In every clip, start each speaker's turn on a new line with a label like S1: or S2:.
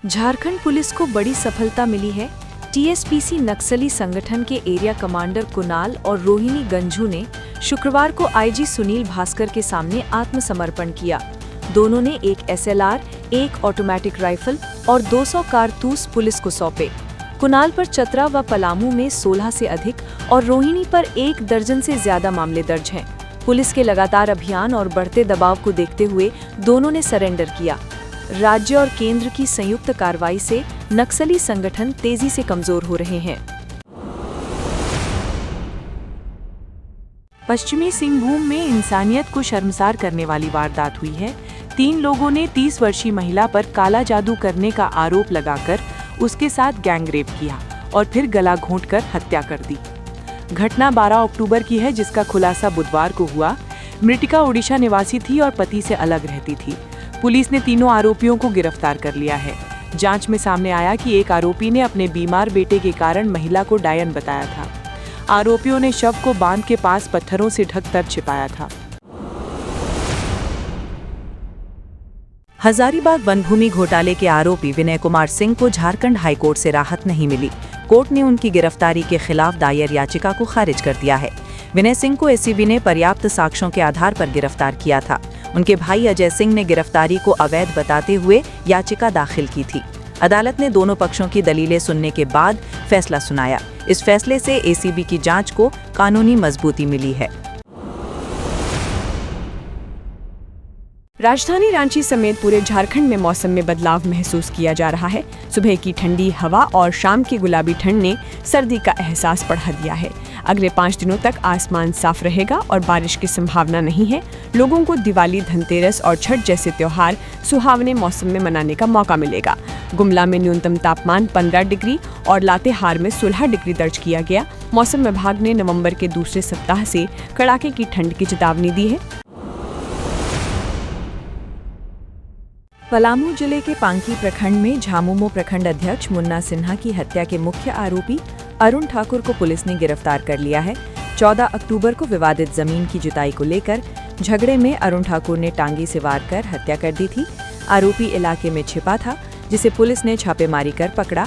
S1: Jharkhand police को बड़ी सफलता मिली है। टीएसपीसी नक्सली संगठन के एरिया कमांडर कुणाल और रोहिणी गंझू ने शुक्रवार को आईजी सुनील भास्कर के सामने आत्मसमर्पण किया। दोनों ने एक एसएलआर, एक ऑटोमेटिक राइफल और 200 कारतूस पुलिस को सौंपे। कुणाल पर चतरा व पलामू में 16 से अधिक और रोहिणी पर 1 दर्जन से ज्यादा मामले दर्ज हैं। पुलिस के लगातार अभियान और बढ़ते दबाव को देखते हुए दोनों ने सरेंडर किया। राज्य और केंद्र की संयुक्त कार्रवाई से नक्सली संगठन तेजी से कमजोर हो रहे हैं।
S2: पश्चिमी सिंहभूम में इंसानियत को शर्मसार करने वाली वारदात हुई है। 3 लोगों ने 30 वर्षीय महिला पर काला जादू करने का आरोप लगाकर उसके साथ गैंगरेप किया और फिर गला घोंटकर हत्या कर दी। घटना 12 अक्टूबर की है, जिसका खुलासा बुधवार को हुआ। मृतका ओडिशा निवासी थी और पति से अलग रहती थी। पुलिस ने तीनों आरोपियों को गिरफ्तार कर लिया है। जांच में सामने आया कि एक आरोपी ने अपने बीमार बेटे के कारण महिला को डायन बताया था। आरोपियों ने शव को बांध के पास पत्थरों से ढककर छिपाया था।
S3: हजारीबाग वनभूमि घोटाले के आरोपी विनय कुमार सिंह को झारखंड हाईकोर्ट से राहत नहीं मिली। कोर्ट ने उनकी गिरफ्तारी के खिलाफ दायर याचिका को खारिज कर दिया है। विनय सिंह को एसीबी ने पर्याप्त साक्ष्यों के आधार पर गिरफ्तार किया था। उनके भाई अजय सिंह ने गिरफ्तारी को अवैध बताते हुए याचिका दाखिल की थी। अदालत ने दोनों पक्षों की दलीलें सुनने के बाद फैसला सुनाया। इस फैसले से एसीबी की जांच को कानूनी मजबूती मिली है।
S4: राजधानी रांची समेत पूरे झारखंड में मौसम में बदलाव महसूस किया जा रहा है। सुबह की ठंडी हवा और शाम की गुलाबी ठंड ने सर्दी का एहसास बढ़ा दिया है। अगले 5 दिनों तक आसमान साफ रहेगा और बारिश की संभावना नहीं है। लोगों को दिवाली, धनतेरस और छठ जैसे त्योहार सुहावने मौसम में मनाने का मौका मिलेगा। गुमला में न्यूनतम तापमान 15 डिग्री और लातेहार में 16 डिग्री दर्ज किया गया। मौसम विभाग ने नवंबर के दूसरे सप्ताह से कड़ाके की ठंड की चेतावनी दी है।
S1: पलामू जिले के पांकी प्रखंड में झामुमो प्रखंड अध्यक्ष मुन्ना सिन्हा की हत्या के मुख्य आरोपी अरुण ठाकुर को पुलिस ने गिरफ्तार कर लिया है। 14 अक्टूबर को विवादित जमीन की जुताई को लेकर झगड़े में अरुण ठाकुर ने टांगी से वार कर हत्या कर दी थी। आरोपी इलाके में छिपा था, जिसे पुलिस ने छापेमारी कर पकड़ा।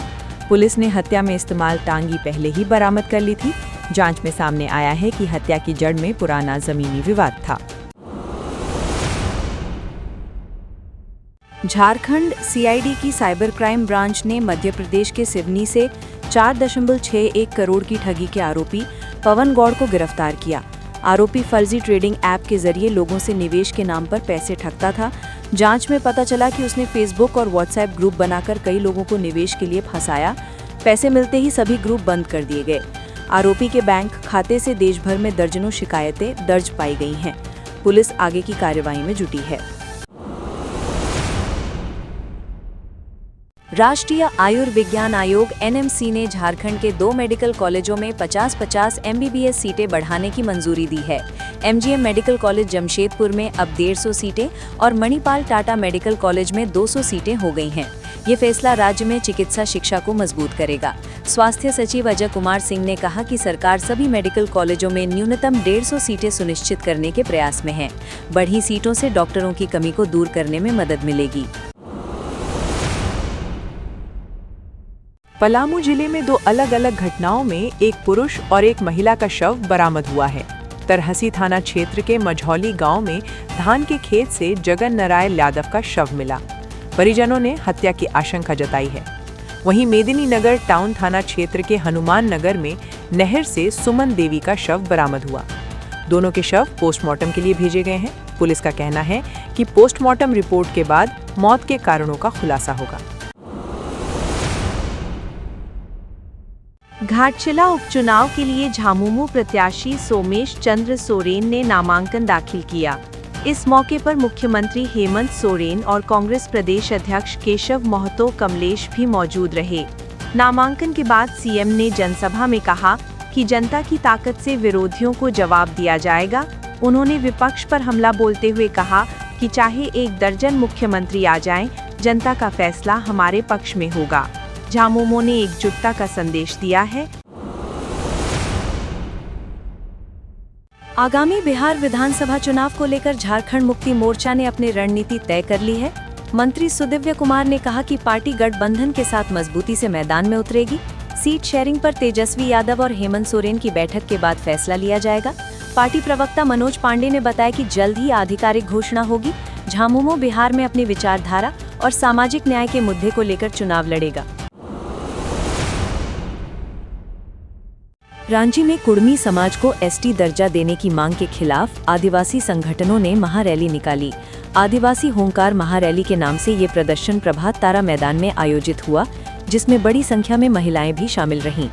S1: पुलिस ने हत्या में इस्तेमाल टांगी पहले ही बरामद कर ली थी। जांच में सामने आया है कि हत्या की जड़ में पुराना जमीनी विवाद था। झारखंड सीआईडी की साइबर क्राइम ब्रांच ने मध्य प्रदेश के सिवनी से 4.61 करोड़ की ठगी के आरोपी पवन गौड़ को गिरफ्तार किया। आरोपी फर्जी ट्रेडिंग ऐप के जरिए लोगों से निवेश के नाम पर पैसे ठगता था। जांच में पता चला कि उसने फेसबुक और व्हाट्सएप ग्रुप बनाकर कई लोगों को निवेश के लिए फंसाया। पैसे मिलते ही सभी ग्रुप बंद कर दिए गए। आरोपी के बैंक खाते से देश भर में दर्जनों शिकायतें दर्ज पाई गई हैं। पुलिस आगे की कार्रवाई में जुटी है। राष्ट्रीय आयुर्विज्ञान आयोग एनएमसी ने झारखंड के 2 मेडिकल कॉलेजों में 50-50 एमबीबीएस सीटें बढ़ाने की मंजूरी दी है। एमजीएम मेडिकल कॉलेज जमशेदपुर में अब 150 सीटें और मणिपाल टाटा मेडिकल कॉलेज में 200 सीटें हो गई हैं। ये फैसला राज्य में चिकित्सा शिक्षा को मजबूत करेगा। स्वास्थ्य सचिव अजय कुमार सिंह ने कहा कि सरकार सभी मेडिकल कॉलेजों में न्यूनतम 150 सीटें सुनिश्चित करने के प्रयास में है। बढ़ी सीटों से डॉक्टरों की कमी को दूर करने में मदद मिलेगी।
S2: पलामू जिले में 2 अलग-अलग घटनाओं में एक पुरुष और एक महिला का शव बरामद हुआ है। तरहसी थाना क्षेत्र के मझौली गांव में धान के खेत से जगन नारायण यादव का शव मिला। परिजनों ने हत्या की आशंका जताई है। वहीं मेदिनी नगर टाउन थाना क्षेत्र के हनुमान नगर में नहर से सुमन देवी का शव बरामद हुआ। दोनों के शव पोस्टमार्टम के लिए भेजे गए हैं। पुलिस का कहना है कि पोस्टमार्टम रिपोर्ट के बाद मौत के कारणों का खुलासा होगा।
S5: घाटशिला उपचुनाव के लिए झामुमो प्रत्याशी सोमेश चंद्र सोरेन ने नामांकन दाखिल किया। इस मौके पर मुख्यमंत्री हेमंत सोरेन और कांग्रेस प्रदेश अध्यक्ष केशव महतो कमलेश भी मौजूद रहे। नामांकन के बाद सीएम ने जनसभा में कहा कि जनता की ताकत से विरोधियों को जवाब दिया जाएगा। उन्होंने विपक्ष पर हमला बोलते हुए कहा कि चाहे 1 दर्जन मुख्यमंत्री आ जाएं, जनता का फैसला हमारे पक्ष में होगा। झामुमो ने एकजुटता का संदेश दिया है।
S1: आगामी बिहार विधानसभा चुनाव को लेकर झारखंड मुक्ति मोर्चा ने अपनी रणनीति तय कर ली है। मंत्री सुदिव्य कुमार ने कहा कि पार्टी गठबंधन के साथ मजबूती से मैदान में उतरेगी। सीट शेयरिंग पर तेजस्वी यादव और हेमंत सोरेन की बैठक के बाद फैसला लिया जाएगा। पार्टी प्रवक्ता मनोज पांडे ने बताया कि जल्द ही आधिकारिक घोषणा होगी। झामुमो बिहार में अपनी विचारधारा और सामाजिक न्याय के मुद्दे को लेकर चुनाव लड़ेगा। रांची में कुड़मी समाज को एसटी दर्जा देने की मांग के खिलाफ आदिवासी संगठनों ने महारैली निकाली। आदिवासी होंकार महारैली के नाम से ये प्रदर्शन प्रभात तारा मैदान में आयोजित हुआ, जिसमें बड़ी संख्या में महिलाएं भी शामिल रहीं।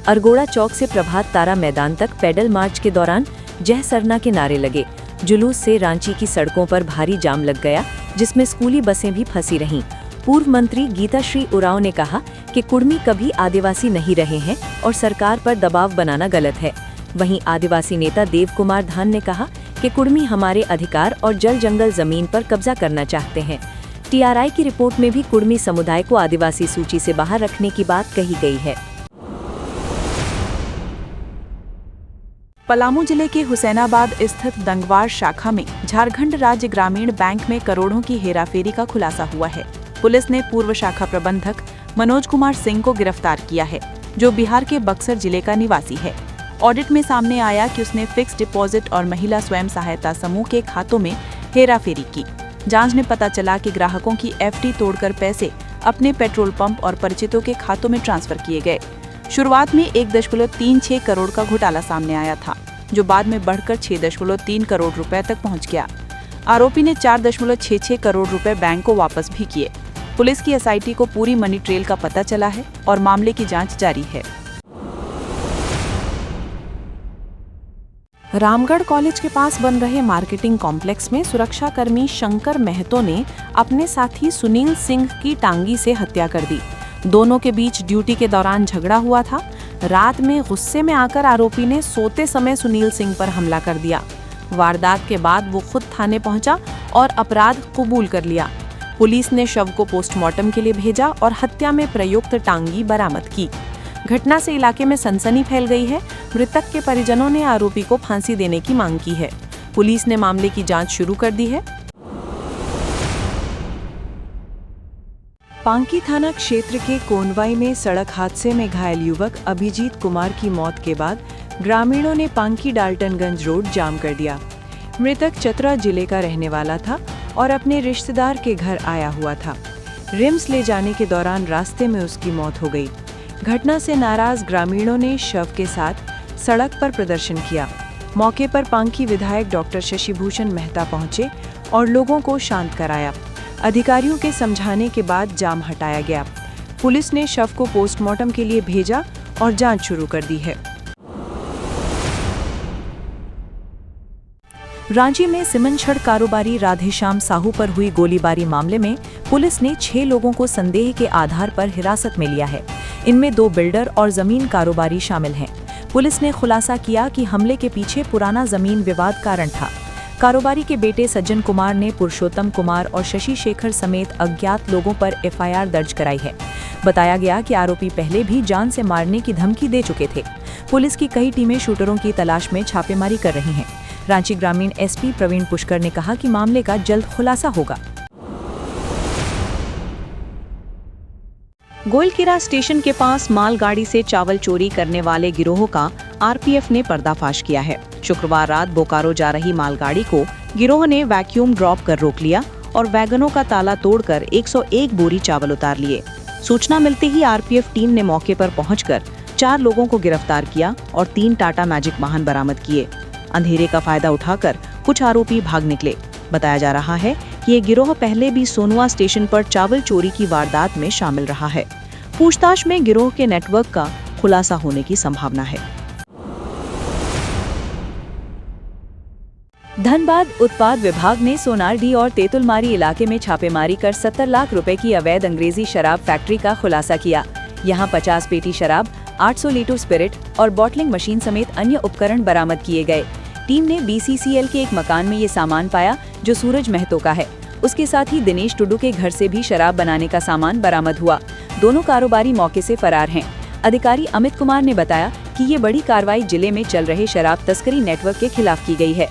S1: अरगोड़ा चौक से प्रभात तारा मैदान तक पैदल मार्च के दौरान जय सरना के नारे लगे। जुलूस से रांची की सड़कों पर भारी जाम लग गया, जिसमें स्कूली बसें भी फंसी रहीं। पूर्व मंत्री गीताश्री उरांव ने कहा कि कुड़मी कभी आदिवासी नहीं रहे हैं और सरकार पर दबाव बनाना गलत है। वहीं आदिवासी नेता देव कुमार धान ने कहा कि कुड़मी हमारे अधिकार और जल जंगल जमीन पर कब्जा करना चाहते हैं। टीआरआई की रिपोर्ट में भी कुड़मी समुदाय को आदिवासी सूची से बाहर रखने की बात कही गई है।
S2: पलामू जिले के हुसैनाबाद स्थित दंगवार शाखा में झारखंड राज्य ग्रामीण बैंक में करोड़ों की हेराफेरी का खुलासा हुआ है। पुलिस ने पूर्व शाखा प्रबंधक मनोज कुमार सिंह को गिरफ्तार किया है, जो बिहार के बक्सर जिले का निवासी है। ऑडिट में सामने आया कि उसने फिक्स डिपॉजिट और महिला स्वयं सहायता समूह के खातों में हेराफेरी की। जांच में पता चला कि ग्राहकों की एफडी तोड़कर पैसे अपने पेट्रोल पंप और परिचितों के खातों में ट्रांसफर किए गए। शुरुआत में 1.36 करोड़ का घोटाला सामने आया था, जो बाद में बढ़कर 6.3 करोड़ रुपए तक पहुंच गया। आरोपी ने 4.66 करोड़ रुपए बैंक को वापस भी किए। पुलिस की एसआईटी को पूरी मनी ट्रेल का पता चला है और मामले की जांच जारी है। रामगढ़ कॉलेज के पास बन रहे मार्केटिंग कॉम्प्लेक्स में सुरक्षाकर्मी शंकर महतो ने अपने साथी सुनील सिंह की टांगी से हत्या कर दी। दोनों के बीच ड्यूटी के दौरान झगड़ा हुआ था। रात में गुस्से में आकर आरोपी ने सोते समय सुनील सिंह पर हमला कर दिया। वारदात के बाद वो खुद थाने पहुंचा और अपराध कबूल कर लिया। पुलिस ने शव को पोस्टमार्टम के लिए भेजा और हत्या में प्रयुक्त टांगी बरामद की। घटना से इलाके में सनसनी फैल गई है। मृतक के परिजनों ने आरोपी को फांसी देने की मांग की है। पुलिस ने मामले की जांच शुरू कर दी है।
S3: पांकी थाना क्षेत्र के कोनवाई में सड़क हादसे में घायल युवक अभिजीत कुमार की मौत के बाद ग्रामीणों ने पांकी डाल्टनगंज रोड जाम कर दिया। मृतक चतरा जिले का रहने वाला था और अपने रिश्तेदार के घर आया हुआ था। रिम्स ले जाने के दौरान रास्ते में उसकी मौत हो गई। घटना से नाराज ग्रामीणों ने शव के साथ सड़क पर प्रदर्शन किया। मौके पर पांकी विधायक डॉक्टर शशिभूषण मेहता पहुंचे और लोगों को शांत कराया। अधिकारियों के समझाने के बाद जाम हटाया गया। पुलिस ने शव को पोस्टमार्टम के लिए भेजा और जांच शुरू कर दी है। रांची में सीमेंट छड़ कारोबारी राधेश्याम साहू पर हुई गोलीबारी मामले में पुलिस ने 6 लोगों को संदेह के आधार पर हिरासत में लिया है। इनमें 2 बिल्डर और जमीन कारोबारी शामिल हैं। पुलिस ने खुलासा किया कि हमले के पीछे पुराना जमीन विवाद कारण था। कारोबारी के बेटे सज्जन कुमार ने पुरुषोत्तम कुमार और शशि शेखर समेत अज्ञात लोगों पर एफआईआर दर्ज कराई है। बताया गया कि आरोपी पहले भी जान से मारने की धमकी दे चुके थे। पुलिस की कई टीमें शूटरों की तलाश में छापेमारी कर रही हैं। रांची ग्रामीण एसपी प्रवीण पुष्कर ने कहा कि मामले का जल्द खुलासा होगा।
S5: गोलकिरा स्टेशन के पास मालगाड़ी से चावल चोरी करने वाले गिरोह का आरपीएफ ने पर्दाफाश किया है। शुक्रवार रात बोकारो जा रही मालगाड़ी को गिरोह ने वैक्यूम ड्रॉप कर रोक लिया और वैगनों का ताला तोड़कर 101 बोरी चावल उतार लिए। सूचना मिलते ही आरपीएफ टीम ने मौके पर पहुंचकर 4 लोगों को गिरफ्तार किया और 3 टाटा मैजिक वाहन बरामद किए। अंधेरे का फायदा उठाकर कुछ आरोपी भाग निकले। बताया जा रहा है कि ये गिरोह पहले भी सोनुआ स्टेशन पर चावल चोरी की वारदात में शामिल रहा है। पूछताछ में गिरोह के नेटवर्क का खुलासा होने की संभावना है।
S1: धनबाद उत्पाद विभाग ने सोनारडी और तेतुलमारी इलाके में छापेमारी कर 70 लाख रुपए की अवैध अंग्रेजी शराब फैक्ट्री का खुलासा किया। यहां 50 पेटी शराब, 800 लीटर स्पिरिट और बॉटलिंग मशीन समेत अन्य उपकरण बरामद किए गए। टीम ने बीसीसीएल के एक मकान में ये सामान पाया जो सूरज महतो का है। उसके साथ ही दिनेश टुडू के घर से भी शराब बनाने का सामान बरामद हुआ। दोनों कारोबारी मौके से फरार हैं। अधिकारी अमित कुमार ने बताया कि ये बड़ी कार्रवाई जिले में चल रहे शराब तस्करी नेटवर्क के खिलाफ की गई है।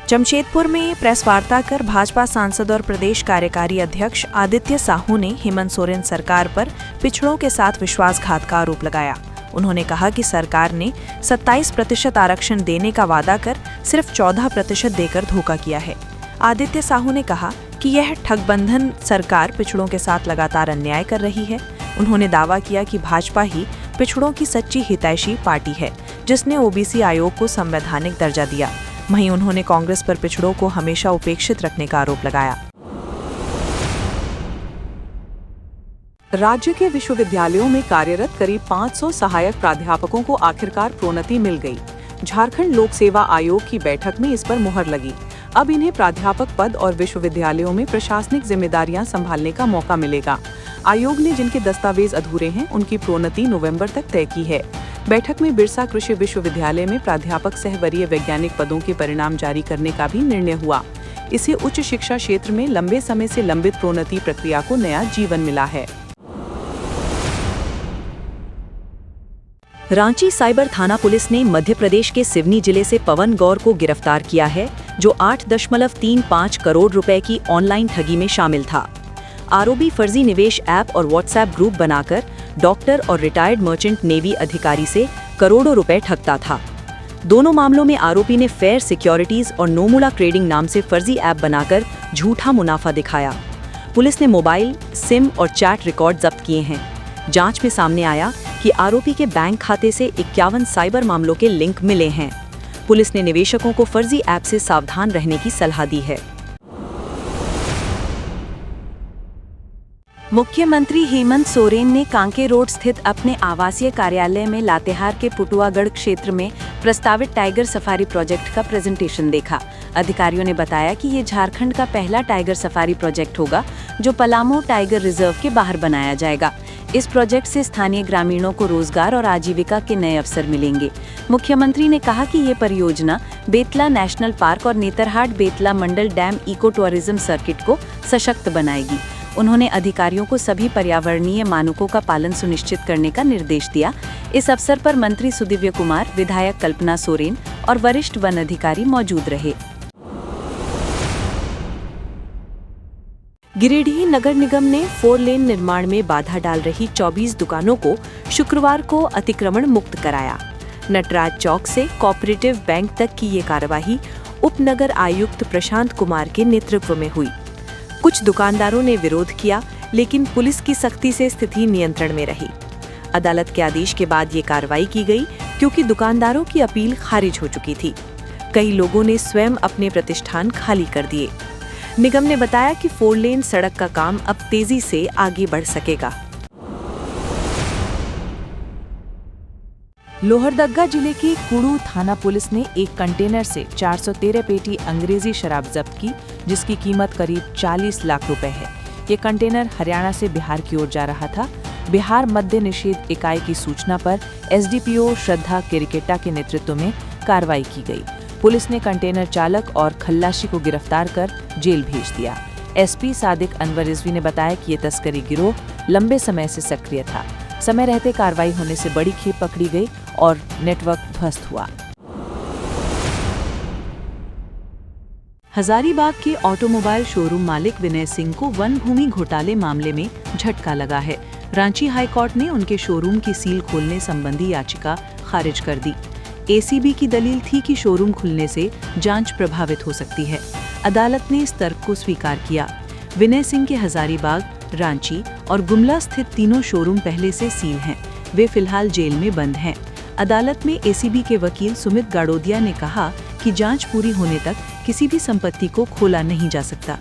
S1: जमशेदपुर में प्रेस वार्ता कर भाजपा सांसद और प्रदेश कार्यकारी अध्यक्ष आदित्य साहू ने हेमंत सोरेन सरकार पर पिछड़ों के साथ विश्वासघात का आरोप लगाया। उन्होंने कहा कि सरकार ने 27% आरक्षण देने का वादा कर सिर्फ 14% देकर धोखा किया है। आदित्य साहू ने कहा कि यह ठगबंधन सरकार पिछड़ों के साथ लगातार अन्याय कर रही है। उन्होंने दावा किया कि भाजपा ही पिछड़ों की सच्ची हितैषी पार्टी है, जिसने ओबीसी आयोग को संवैधानिक दर्जा दिया। वहीं उन्होंने कांग्रेस पर पिछड़ों को हमेशा उपेक्षित रखने का आरोप लगाया।
S2: राज्य के विश्वविद्यालयों में कार्यरत करीब 500 सहायक प्राध्यापकों को आखिरकार प्रोन्नति मिल गई। झारखंड लोक सेवा आयोग की बैठक में इस पर मुहर लगी। अब इन्हें प्राध्यापक पद और विश्वविद्यालयों में प्रशासनिक जिम्मेदारियां संभालने का मौका मिलेगा। आयोग ने जिनके दस्तावेज अधूरे हैं, उनकी प्रोन्नति नवंबर तक तय की है। बैठक में बिरसा कृषि विश्वविद्यालय में प्राध्यापक सह वरीय वैज्ञानिक पदों के परिणाम जारी करने का भी निर्णय हुआ। इससे उच्च शिक्षा क्षेत्र में लंबे समय से लंबित प्रोन्नति प्रक्रिया को नया जीवन मिला है।
S3: रांची साइबर थाना पुलिस ने मध्य प्रदेश के सिवनी जिले से पवन गौर को गिरफ्तार किया है, जो 8.35 करोड़ रुपए की ऑनलाइन ठगी में शामिल था। आरोपी फर्जी निवेश ऐप और व्हाट्सएप ग्रुप बनाकर डॉक्टर और रिटायर्ड मर्चेंट नेवी अधिकारी से करोड़ों रुपए ठगता था। दोनों मामलों में आरोपी ने फेयर सिक्योरिटीज और नोमुला ट्रेडिंग नाम से फर्जी ऐप बनाकर झूठा मुनाफा दिखाया। पुलिस ने मोबाइल, सिम और चैट रिकॉर्ड जब्त किए हैं। जांच में सामने आया कि आरोपी के बैंक खाते से 51 साइबर मामलों के लिंक मिले हैं। पुलिस ने निवेशकों को फर्जी ऐप से सावधान रहने की सलाह दी है।
S5: मुख्यमंत्री हेमंत सोरेन ने कांके रोड स्थित अपने आवासीय कार्यालय में लातेहार के पुटुआगढ़ क्षेत्र में प्रस्तावित टाइगर सफारी प्रोजेक्ट का प्रेजेंटेशन देखा। अधिकारियों ने बताया कि ये झारखंड का पहला टाइगर सफारी प्रोजेक्ट होगा, जो पलामू टाइगर रिजर्व के बाहर बनाया जाएगा। इस प्रोजेक्ट से स्थानीय ग्रामीणों को रोजगार और आजीविका के नए अवसर मिलेंगे। मुख्यमंत्री ने कहा कि ये परियोजना बेतला नेशनल पार्क और नेतरहाट बेतला मंडल डैम इको टूरिज्म सर्किट को सशक्त बनाएगी। उन्होंने अधिकारियों को सभी पर्यावरणीय मानकों का पालन सुनिश्चित करने का निर्देश दिया। इस अवसर पर मंत्री सुदिव्य कुमार, विधायक कल्पना सोरेन और वरिष्ठ वन अधिकारी मौजूद रहे। गिरिडीह नगर निगम ने 4 लेन निर्माण में बाधा डाल रही 24 दुकानों को शुक्रवार को अतिक्रमण मुक्त कराया। नटराज चौक से कोऑपरेटिव बैंक तक की ये कार्यवाही उप नगर आयुक्त प्रशांत कुमार के नेतृत्व में हुई। कुछ दुकानदारों ने विरोध किया, लेकिन पुलिस की सख्ती से स्थिति नियंत्रण में रही। अदालत के आदेश के बाद ये कार्रवाई की गई, क्योंकि दुकानदारों की अपील खारिज हो चुकी थी। कई लोगों ने स्वयं अपने प्रतिष्ठान खाली कर दिए। निगम ने बताया कि 4 लेन सड़क का काम अब तेजी से आगे बढ़ सकेगा।
S2: लोहरदगा जिले की कुड़ू थाना पुलिस ने एक कंटेनर से 413 पेटी अंग्रेजी शराब जब्त की, जिसकी कीमत करीब 40 लाख रुपए है। ये कंटेनर हरियाणा से बिहार की ओर जा रहा था। बिहार मद्य निषेध इकाई की सूचना पर एसडीपीओ श्रद्धा किरकेटा के नेतृत्व में कार्रवाई की गई। पुलिस ने कंटेनर चालक और खल्लाशी को गिरफ्तार कर जेल भेज दिया। एसपी सादिक अनवर रिजवी ने बताया कि ये तस्करी गिरोह लंबे समय से सक्रिय था। समय रहते कार्रवाई होने से बड़ी खेप पकड़ी गई और नेटवर्क ध्वस्त हुआ। हजारीबाग के ऑटोमोबाइल शोरूम मालिक विनय सिंह को वन भूमि घोटाले मामले में झटका लगा है। रांची हाईकोर्ट ने उनके शोरूम की सील खोलने संबंधी याचिका खारिज कर दी। एसीबी की दलील थी कि शोरूम खुलने से जांच प्रभावित हो सकती है। अदालत ने इस तर्क को स्वीकार किया। विनय सिंह के हजारीबाग, रांची और गुमला स्थित तीनों शोरूम पहले से सील हैं। वे फिलहाल जेल में बंद हैं। अदालत में एसीबी के वकील सुमित गाड़ोदिया ने कहा कि जांच पूरी होने तक किसी भी संपत्ति को खोला नहीं जा सकता।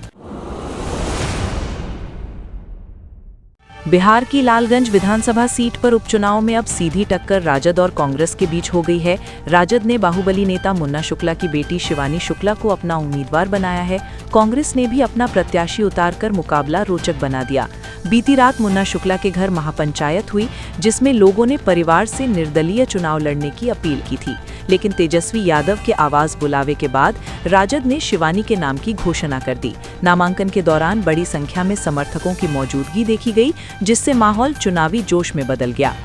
S3: बिहार की लालगंज विधानसभा सीट पर उपचुनाव में अब सीधी टक्कर राजद और कांग्रेस के बीच हो गई है। राजद ने बाहुबली नेता मुन्ना शुक्ला की बेटी शिवानी शुक्ला को अपना उम्मीदवार बनाया है। कांग्रेस ने भी अपना प्रत्याशी उतारकर मुकाबला रोचक बना दिया। बीती रात मुन्ना शुक्ला के घर महापंचायत हुई, जिसमें लोगों ने परिवार से निर्दलीय चुनाव लड़ने की अपील की थी, लेकिन तेजस्वी यादव के आवाज बुलावे के बाद राजद ने शिवानी के नाम की घोषणा कर दी। नामांकन के दौरान बड़ी संख्या में समर्थकों की मौजूदगी देखी गई, जिससे माहौल चुनावी जोश में बदल गया।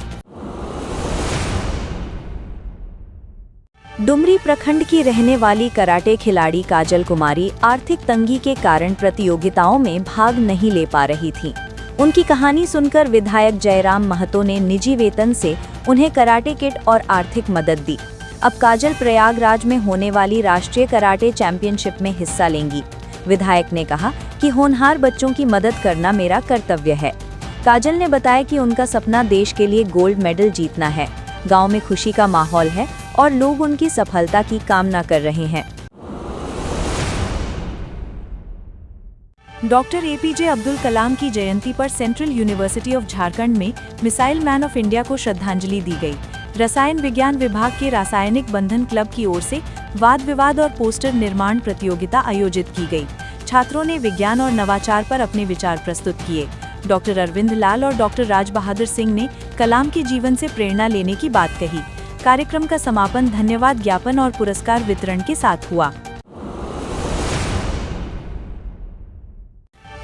S1: डुमरी प्रखंड की रहने वाली कराटे खिलाड़ी काजल कुमारी आर्थिक तंगी के कारण प्रतियोगिताओं में भाग नहीं ले पा रही थी। उनकी कहानी सुनकर विधायक जयराम महतो ने निजी वेतन से उन्हें कराटे किट और आर्थिक मदद दी। अब काजल प्रयागराज में होने वाली राष्ट्रीय कराटे चैंपियनशिप में हिस्सा लेंगी। विधायक ने कहा कि होनहार बच्चों की मदद करना मेरा कर्तव्य है। काजल ने बताया कि उनका सपना देश के लिए गोल्ड मेडल जीतना है। गांव में खुशी का माहौल है और लोग उनकी सफलता की कामना कर रहे हैं। डॉक्टर एपीजे अब्दुल कलाम की जयंती पर सेंट्रल यूनिवर्सिटी ऑफ झारखंड में मिसाइल मैन ऑफ इंडिया को श्रद्धांजलि दी गई। रसायन विज्ञान विभाग के रासायनिक बंधन क्लब की ओर से वाद विवाद और पोस्टर निर्माण प्रतियोगिता आयोजित की गई। छात्रों ने विज्ञान और नवाचार पर अपने विचार प्रस्तुत किए। डॉक्टर अरविंद लाल और डॉक्टर राज बहादुर सिंह ने कलाम के जीवन से प्रेरणा लेने की बात कही। कार्यक्रम का समापन धन्यवाद ज्ञापन और पुरस्कार वितरण के साथ हुआ।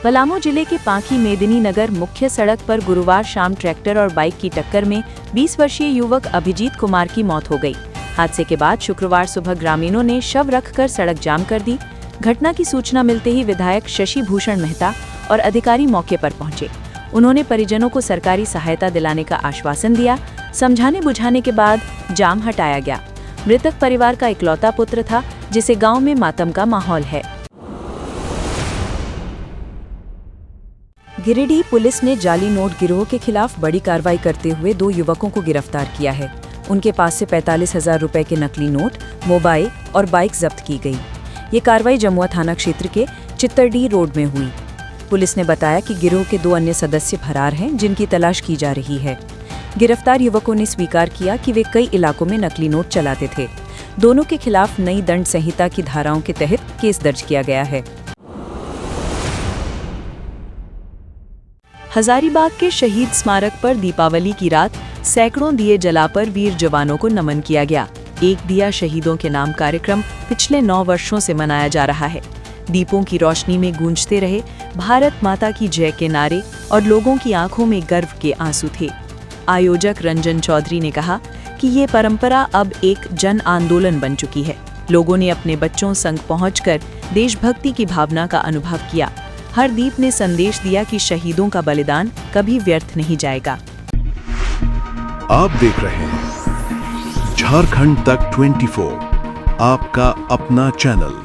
S1: पलामू जिले के पांकी मेदिनी नगर मुख्य सड़क पर गुरुवार शाम ट्रैक्टर और बाइक की टक्कर में 20 वर्षीय युवक अभिजीत कुमार की मौत हो गई। हादसे के बाद शुक्रवार सुबह ग्रामीणों ने शव रखकर सड़क जाम कर दी। घटना की सूचना मिलते ही विधायक शशि भूषण मेहता और अधिकारी मौके पर पहुंचे। उन्होंने परिजनों को सरकारी सहायता दिलाने का आश्वासन दिया। समझाने बुझाने के बाद जाम हटाया गया। मृतक परिवार का इकलौता पुत्र था, जिसे गांव में मातम का माहौल है। गिरिडीह पुलिस ने जाली नोट गिरोह के खिलाफ बड़ी कार्रवाई करते हुए 2 युवकों को गिरफ्तार किया है। उनके पास से 45,000 रुपए के नकली नोट, मोबाइल और बाइक जब्त की गई। ये कार्रवाई जमुआ थाना क्षेत्र के चित्तरडीह रोड में हुई। पुलिस ने बताया कि गिरोह के 2 अन्य सदस्य फरार हैं, जिनकी तलाश की जा रही है। गिरफ्तार युवकों ने स्वीकार किया कि वे कई इलाकों में नकली नोट चलाते थे। दोनों के खिलाफ नई दंड संहिता की धाराओं के तहत केस दर्ज किया गया है। हजारीबाग के शहीद स्मारक पर दीपावली की रात सैकड़ों दिए जलाकर वीर जवानों को नमन किया गया। एक दिया शहीदों के नाम कार्यक्रम पिछले 9 वर्षों से मनाया जा रहा है। दीपों की रोशनी में गूंजते रहे भारत माता की जय के नारे और लोगों की आंखों में गर्व के आंसू थे। आयोजक रंजन चौधरी ने कहा कि ये परंपरा अब एक जन आंदोलन बन चुकी है। लोगों ने अपने बच्चों संग पहुंचकर देशभक्ति की भावना का अनुभव किया। हर दीप ने संदेश दिया कि शहीदों का बलिदान कभी व्यर्थ नहीं जाएगा।
S6: आप देख रहे हैं झारखंड तक 24, आपका अपना चैनल।